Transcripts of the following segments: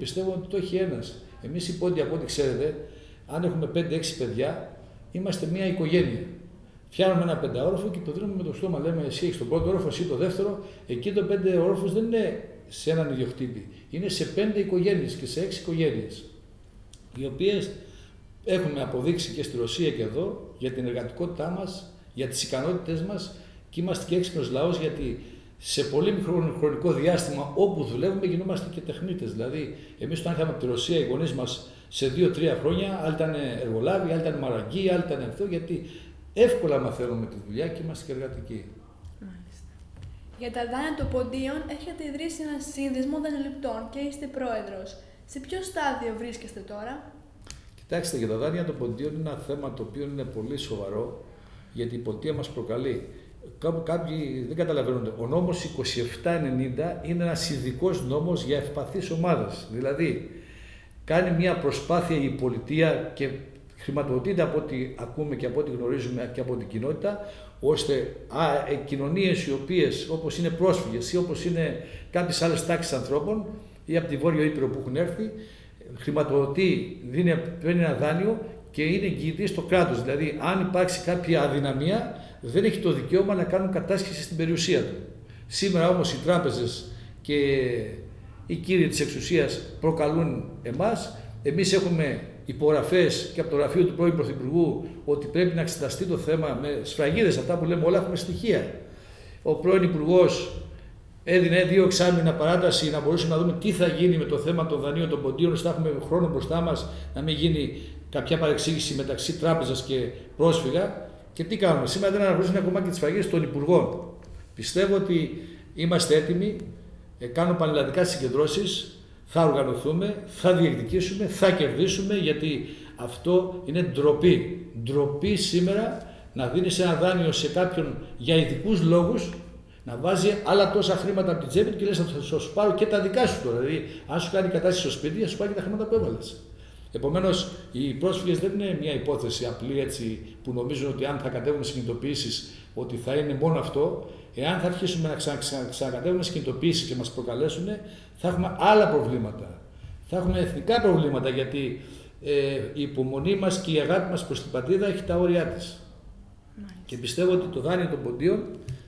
πιστεύω ότι το έχει ένας. Εμείς οι Πόντιοι, από ό,τι ξέρετε, αν έχουμε 5-6 παιδιά, είμαστε μια οικογένεια. Φτιάχνουμε ένα πενταόροφο και το δίνουμε με το στόμα. Λέμε εσύ έχεις τον πρώτο όροφο, εσύ το δεύτερο. Εκεί το 5 όροφος δεν είναι σε έναν ιδιοκτήτη. Είναι σε 5 οικογένειες και σε 6 οικογένειες. Οι οποίες έχουμε αποδείξει και στη Ρωσία και εδώ για την εργατικότητά μας, για τις ικανότητες μας και είμαστε και έξυπνος λαός γιατί σε πολύ μικρό χρονικό διάστημα όπου δουλεύουμε γινόμαστε και τεχνίτες. Δηλαδή, εμείς όταν είχαμε από τη Ρωσία οι γονείς μας σε 2-3 χρόνια, άλλοι ήταν εργολάβοι, άλλοι ήταν μαραγκοί, άλλοι ήταν αυτό, γιατί εύκολα μαθαίνουμε τη δουλειά και είμαστε και εργατικοί. Μάλιστα. Για τα δάνεια των Ποντίων έχετε ιδρύσει ένα σύνδεσμο δανειοληπτών και είστε πρόεδρος. Σε ποιο στάδιο βρίσκεστε τώρα? Κοιτάξτε, για τα δάνεια των Ποντίων είναι ένα θέμα το οποίο είναι πολύ σοβαρό, γιατί η Ποντία μας προκαλεί. Κάποιοι δεν καταλαβαίνουν. Ο νόμος 2790 είναι ένας ειδικός νόμος για ευπαθείς ομάδες. Δηλαδή, κάνει μια προσπάθεια η πολιτεία και χρηματοδοτείται από ό,τι ακούμε και από ό,τι γνωρίζουμε και από την κοινότητα, ώστε κοινωνίες οι οποίες όπως είναι πρόσφυγες ή όπως είναι κάποιες άλλες τάξεις ανθρώπων ή από τη Βόρειο Ήπειρο που έχουν έρθει, χρηματοδοτεί, παίρνει ένα δάνειο και είναι εγγυητή στο κράτος. Δηλαδή, αν υπάρξει κάποια αδυναμία, δεν έχει το δικαίωμα να κάνουν κατάσχεση στην περιουσία του. Σήμερα όμως οι τράπεζες και οι κύριοι της εξουσίας προκαλούν εμάς. Εμείς έχουμε υπογραφές και από το γραφείο του πρώην Πρωθυπουργού ότι πρέπει να εξεταστεί το θέμα με σφραγίδες, αυτά που λέμε όλα έχουμε στοιχεία. Ο πρώην Υπουργός έδινε 2 εξάμηνα παράταση να μπορούσαμε να δούμε τι θα γίνει με το θέμα των δανείων των Ποντίων, ώστε να έχουμε χρόνο μπροστά μας να μην γίνει κάποια παρεξήγηση μεταξύ τράπεζας και πρόσφυγα. Και τι κάνουμε, σήμερα δεν αναγνωρίζουν ακόμα και τις σφραγίδες των Υπουργών. Πιστεύω ότι είμαστε έτοιμοι, κάνουμε πανελλαδικά συγκεντρώσεις, θα οργανωθούμε, θα διεκδικήσουμε, θα κερδίσουμε, γιατί αυτό είναι ντροπή. Ντροπή σήμερα να δίνεις ένα δάνειο σε κάποιον για ειδικούς λόγους, να βάζει άλλα τόσα χρήματα από την τσέπη και λες θα σου πάρω και τα δικά σου τώρα. Δηλαδή, αν σου κάνει κατάσταση στο σπίτι, θα σου πάρει και τα χρήματα που έβαλες. Επομένως, οι πρόσφυγες δεν είναι μια υπόθεση απλή έτσι που νομίζουν ότι αν θα κατέβουμε στις κινητοποιήσεις ότι θα είναι μόνο αυτό. Εάν θα αρχίσουμε να ξανακατέβουμε στις κινητοποιήσεις και μας προκαλέσουν, θα έχουμε άλλα προβλήματα. Θα έχουμε εθνικά προβλήματα γιατί η υπομονή μας και η αγάπη μας προς την πατρίδα έχει τα όρια της. Και πιστεύω ότι το δάνειο των Ποντίων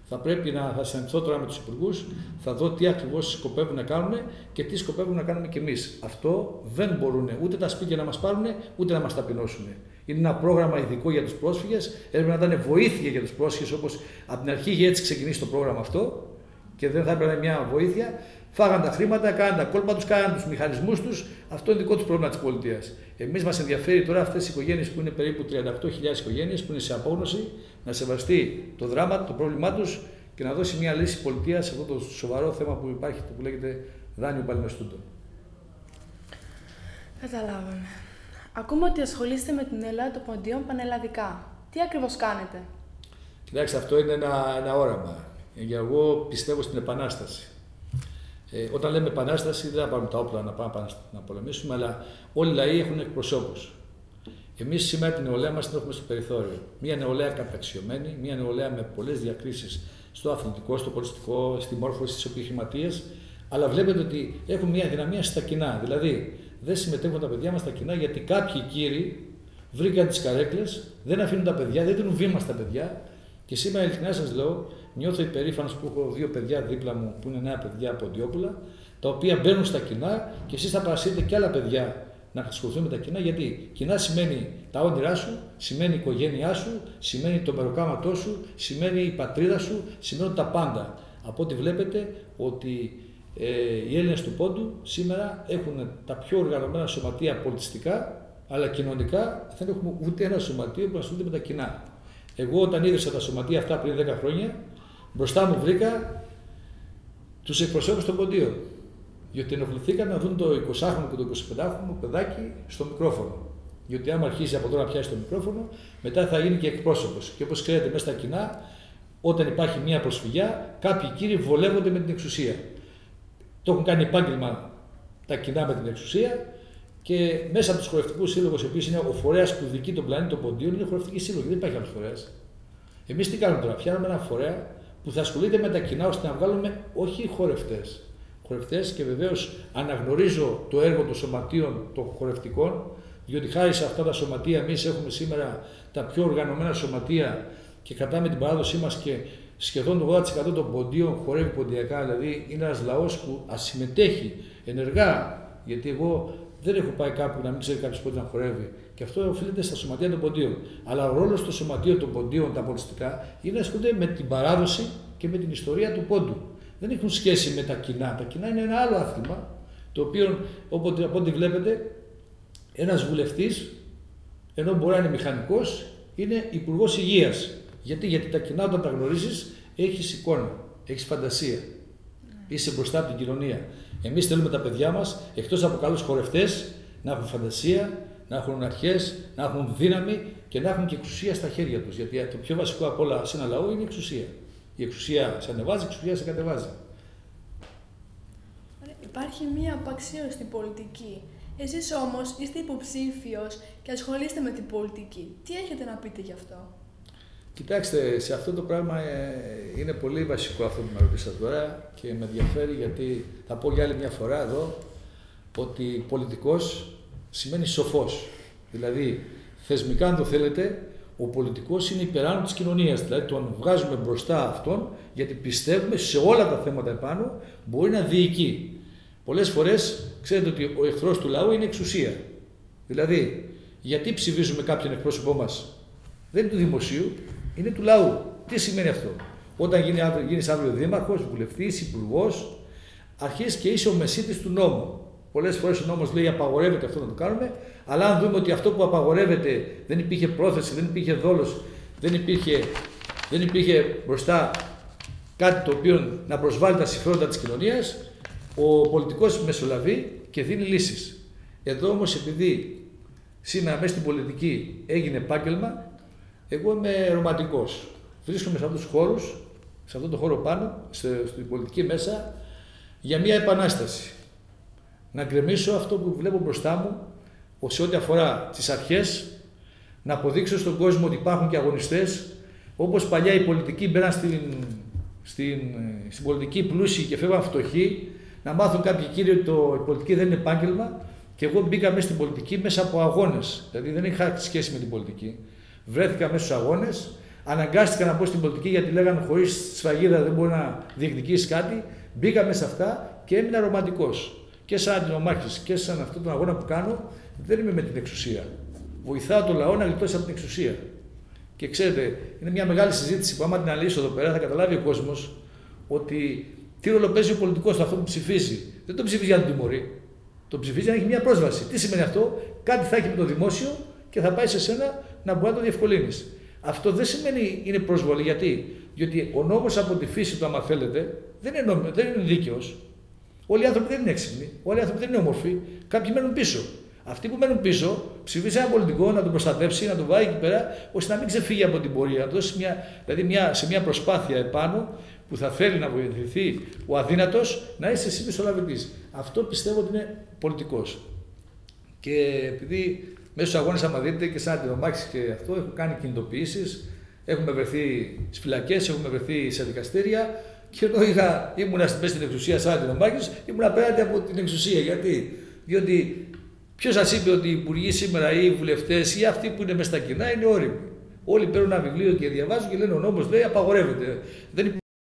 θα πρέπει θα συναντηθώ τώρα με τους υπουργούς, θα δω τι ακριβώς σκοπεύουν να κάνουν και τι σκοπεύουν να κάνουμε κι εμείς. Αυτό δεν μπορούν ούτε τα σπίτια να μας πάρουν, ούτε να μας ταπεινώσουν. Είναι ένα πρόγραμμα ειδικό για τους πρόσφυγες, έπρεπε να ήταν βοήθεια για τους πρόσφυγες, όπως από την αρχή είχε έτσι ξεκινήσει το πρόγραμμα αυτό και δεν θα έπρεπε μια βοήθεια. Φάγαν τα χρήματα, κάναν τα κόλπα τους, κάναν τους μηχανισμούς τους. Αυτό είναι δικό τους πρόβλημα της πολιτείας. Εμείς μας ενδιαφέρει τώρα αυτές οι οικογένειες που είναι περίπου 38.000 οικογένειες που είναι σε απόγνωση να σεβαστεί το δράμα, το πρόβλημά τους και να δώσει μια λύση πολιτεία σε αυτό το σοβαρό θέμα που υπάρχει, που λέγεται δάνειο παλινοστούντων. Καταλάβαμε. Ακούμε ότι ασχολείστε με την Ελλάδα των Ποντίων πανελλαδικά. Τι ακριβώς κάνετε? Κοιτάξτε, αυτό είναι ένα όραμα. Εγώ πιστεύω στην επανάσταση. Όταν λέμε επανάσταση, δεν θα πάρουμε τα όπλα να πάμε να πολεμήσουμε, αλλά όλοι οι λαοί έχουν εκπροσώπους. Εμείς σήμερα την νεολαία μας την έχουμε στο περιθώριο. Μια νεολαία καταξιωμένη, μια νεολαία με πολλές διακρίσεις στο αθλητικό, στο πολιτιστικό, στη μόρφωση, στις επιχειρηματίες, αλλά βλέπετε ότι έχουν μια δυναμία στα κοινά. Δηλαδή, δεν συμμετέχουν τα παιδιά μας στα κοινά γιατί κάποιοι κύριοι βρήκαν τις καρέκλες, δεν αφήνουν τα παιδιά, δεν δίνουν βήμα στα παιδιά. Και σήμερα, ειλικρινά σας λέω, νιώθω υπερήφανος που έχω 2 παιδιά δίπλα μου που είναι νέα παιδιά από Ποντιόπουλα, τα οποία μπαίνουν στα κοινά και εσείς θα παρασύρετε και άλλα παιδιά να ασχοληθούν με τα κοινά. Γιατί κοινά σημαίνει τα όνειρά σου, σημαίνει η οικογένειά σου, σημαίνει το μεροκάματό σου, σημαίνει η πατρίδα σου, σημαίνουν τα πάντα. Από ό,τι βλέπετε ότι οι Έλληνες του Πόντου σήμερα έχουν τα πιο οργανωμένα σωματεία πολιτιστικά, αλλά κοινωνικά δεν έχουμε ούτε ένα σωματείο που ασχολείται με τα κοινά. Εγώ όταν ίδρυσα τα σωματεία αυτά πριν 10 χρόνια, μπροστά μου βρήκα τους εκπροσώπους των Ποντίων. Γιατί ενοχληθήκαν να δουν το 20χρονο και το 25χρονο παιδάκι στο μικρόφωνο. Γιατί άμα αρχίσει από τώρα να πιάσει το μικρόφωνο, μετά θα γίνει και εκπρόσωπος. Και όπως ξέρετε, μέσα στα κοινά, όταν υπάρχει μια προσφυγιά, κάποιοι κύριοι βολεύονται με την εξουσία. Το έχουν κάνει επάγγελμα τα κοινά με την εξουσία και μέσα από τους χορευτικούς σύλλογους, ο οποίος είναι ο φορέας που δικεί τον πλανήτη των Ποντίων, είναι χορευτική σύλλογη. Δεν υπάρχει άλλος φορέας. Εμείς τι κάνουμε τώρα, φτιάχνουμε ένα φορέα που θα ασχολείται με τα κοινά ώστε να βγάλουμε όχι χορευτές, χορευτές και βεβαίως αναγνωρίζω το έργο των σωματείων των χορευτικών, διότι χάρη σε αυτά τα σωματεία εμείς έχουμε σήμερα τα πιο οργανωμένα σωματεία και κρατάμε την παράδοσή μας και σχεδόν το 80% των ποντίων χορεύει ποντιακά, δηλαδή είναι ένας λαός που συμμετέχει ενεργά, γιατί εγώ δεν έχω πάει κάπου να μην ξέρει κάποιος πότε να χορεύει. Και αυτό οφείλεται στα σωματεία των ποντίων. Αλλά ο ρόλος των σωματείων των ποντίων, τα πολιτιστικά, είναι να ασχολούνται με την παράδοση και με την ιστορία του πόντου. Δεν έχουν σχέση με τα κοινά. Τα κοινά είναι ένα άλλο άθλημα, το οποίο, από ό,τι βλέπετε, ένας βουλευτής, ενώ μπορεί να είναι μηχανικός, είναι υπουργός υγείας. Γιατί τα κοινά, όταν τα γνωρίζεις, έχεις εικόνα, έχεις φαντασία. Είσαι μπροστά από την κοινωνία. Εμείς θέλουμε τα παιδιά μας, εκτός από καλούς χορευτές, να έχουν φαντασία, να έχουν αρχές, να έχουν δύναμη και να έχουν και εξουσία στα χέρια τους. Γιατί το πιο βασικό από όλα σε ένα λαό είναι η εξουσία. Η εξουσία σε ανεβάζει, η εξουσία σε κατεβάζει. Υπάρχει μία απαξίωση στην πολιτική. Εσείς όμως είστε υποψήφιος και ασχολείστε με την πολιτική. Τι έχετε να πείτε γι' αυτό? Κοιτάξτε, σε αυτό το πράγμα είναι πολύ βασικό αυτό που με ρωτήσατε τώρα και με ενδιαφέρει, γιατί θα πω για άλλη μια φορά εδώ ότι πολιτικός σημαίνει σοφός. Δηλαδή, θεσμικά αν το θέλετε, ο πολιτικός είναι υπεράνω της κοινωνίας. Δηλαδή, τον βγάζουμε μπροστά αυτόν γιατί πιστεύουμε σε όλα τα θέματα επάνω μπορεί να διοικεί. Πολλές φορές ξέρετε ότι ο εχθρός του λαού είναι η εξουσία. Δηλαδή, γιατί ψηφίζουμε κάποιον εκπρόσωπό μας? Δεν είναι του δημοσίου, είναι του λαού. Τι σημαίνει αυτό? Όταν γίνεις αύριο δήμαρχος, βουλευτής, υπουργός, αρχίζεις και είσαι ο μεσίτης του νόμου. Πολλές φορές ο νόμος λέει απαγορεύεται αυτό να το κάνουμε, αλλά αν δούμε ότι αυτό που απαγορεύεται δεν υπήρχε πρόθεση, δεν υπήρχε δόλος, δεν υπήρχε μπροστά κάτι το οποίο να προσβάλλει τα συμφέροντα της κοινωνίας, ο πολιτικός μεσολαβεί και δίνει λύσεις. Εδώ όμως, επειδή σήμερα μέσα στην πολιτική έγινε επάγγελμα, εγώ είμαι ρομαντικός. Βρίσκομαι σε αυτούς τους χώρους, σε αυτόν τον χώρο πάνω, στην πολιτική μέσα, για μια επανάσταση. Να γκρεμίσω αυτό που βλέπω μπροστά μου, σε ό,τι αφορά τις αρχές, να αποδείξω στον κόσμο ότι υπάρχουν και αγωνιστές, όπως παλιά οι πολιτικοί μπαίναν στην πολιτική πλούσιοι και φεύγαν φτωχοί, να μάθουν κάποιοι κύριοι ότι η πολιτική δεν είναι επάγγελμα, και εγώ μπήκα μέσα στην πολιτική μέσα από αγώνες. Δηλαδή δεν είχα σχέση με την πολιτική. Βρέθηκα μέσα στους αγώνες, αναγκάστηκα να μπω στην πολιτική γιατί λέγανε χωρίς σφραγίδα δεν μπορεί να διεκδικήσει κάτι. Μπήκα μέσα σε αυτά και έμεινα ρομαντικός. Και σαν αντινομάχης και σαν αυτόν τον αγώνα που κάνω, δεν είμαι με την εξουσία. Βοηθάω τον λαό να γλιτώσει από την εξουσία. Και ξέρετε, είναι μια μεγάλη συζήτηση που άμα την αναλύσω εδώ πέρα θα καταλάβει ο κόσμος ότι τι ρόλο παίζει ο πολιτικός σε αυτό που ψηφίζει. Δεν τον ψηφίζει για να τον τιμωρεί. Τον ψηφίζει για να έχει μια πρόσβαση. Τι σημαίνει αυτό? Κάτι θα έχει με το δημόσιο και θα πάει σε σένα να μπορεί να το διευκολύνεις. Αυτό δεν σημαίνει είναι προσβολή. Γιατί? Διότι ο νόμος από τη φύση του, άμα θέλετε, δεν είναι δίκαιος. Όλοι οι άνθρωποι δεν είναι έξυπνοι, όλοι οι άνθρωποι δεν είναι όμορφοι, κάποιοι μένουν πίσω. Αυτοί που μένουν πίσω ψηφίζει ένα πολιτικό να τον προστατεύσει, να τον βάλει εκεί πέρα, ώστε να μην ξεφύγει από την πορεία, να δώσει σε μια προσπάθεια επάνω που θα θέλει να βοηθηθεί ο αδύνατος, να είσαι εσύ μεσολαβητής. Αυτό πιστεύω ότι είναι πολιτικός. Και επειδή μέσα στους αγώνες, άμα δείτε και σαν αντινομάχης και αυτό, έχω κάνει κινητοποιήσεις, έχουμε βρεθεί στις φυλακές, έχουμε βρεθεί σε δικαστήρια. Και ενώ ήμουν μέσα στην εξουσία σαν αντινομάχης, ήμουν απέναντι από την εξουσία. Γιατί? Διότι ποιος σας είπε ότι οι υπουργοί σήμερα ή οι βουλευτές ή αυτοί που είναι μέσα στα κοινά είναι όριμοι? Όλοι παίρνουν ένα βιβλίο και διαβάζουν και λένε ο νόμος λέει απαγορεύεται.